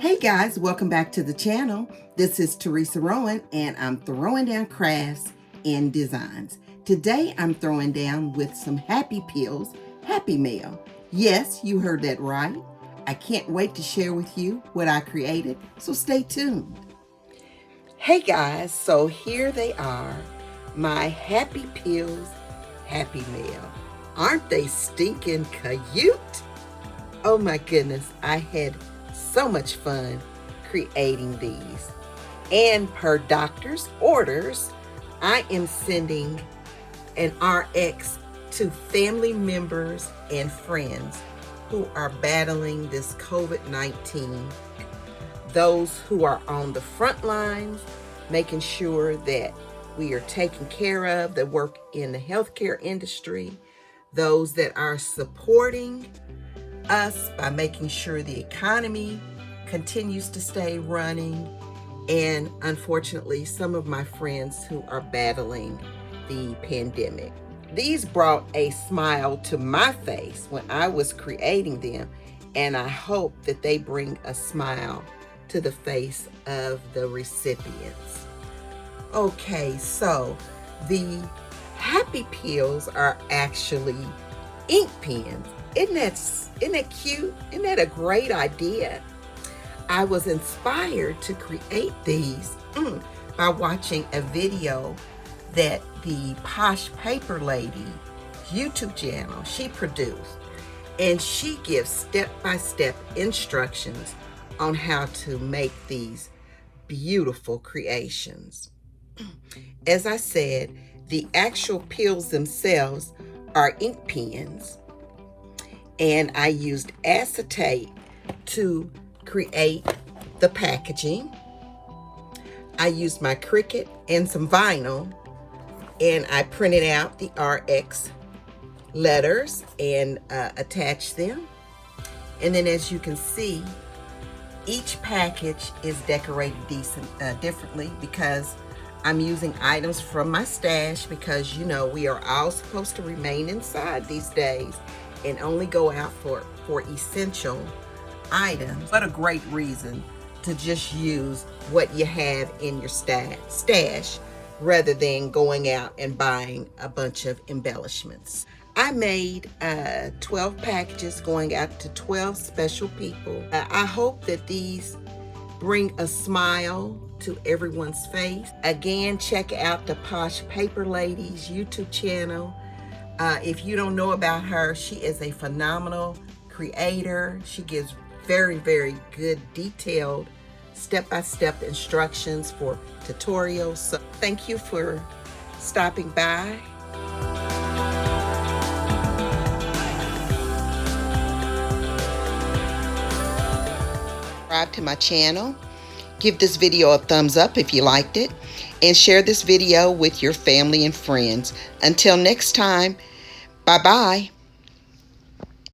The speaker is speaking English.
Hey guys, welcome back to the channel. This is Teresa Rowan and I'm throwing down crafts and designs. Today I'm throwing down with some Happy Pills, Happy Mail. Yes, you heard that right. I can't wait to share with you what I created, so stay tuned. Hey guys, so here they are, my Happy Pills, Happy Mail. Aren't they stinking cute? Oh my goodness, I had so much fun creating these. And per doctor's orders, I am sending an RX to family members and friends who are battling this COVID-19. Those who are on the front lines, making sure that we are taken care of, that work in the healthcare industry, those that are supporting us by making sure the economy continues to stay running, and unfortunately some of my friends who are battling the pandemic. These brought a smile to my face when I was creating them, and I hope that they bring a smile to the face of the recipients. Okay, so the Happy Pills are actually ink pens. Isn't that cute? Isn't that a great idea? I was inspired to create these by watching a video that the Posh Paper Lady YouTube channel she produced, and she gives step-by-step instructions on how to make these beautiful creations. As I said, the actual pills themselves are ink pens, and I used acetate to create the packaging. I used my Cricut and some vinyl, and I printed out the RX letters and attached them. And then as you can see, each package is decorated differently because I'm using items from my stash, because you know we are all supposed to remain inside these days and only go out for essential items. What a great reason to just use what you have in your stash rather than going out and buying a bunch of embellishments. I made 12 packages going out to 12 special people. I hope that these bring a smile to everyone's face. Again, check out the Posh Paper Lady's YouTube channel. If you don't know about her, she is a phenomenal creator. She gives very, very good detailed step-by-step instructions for tutorials. So thank you for stopping by. Subscribe to my channel. Give this video a thumbs up if you liked it, and share this video with your family and friends. Until next time, bye-bye.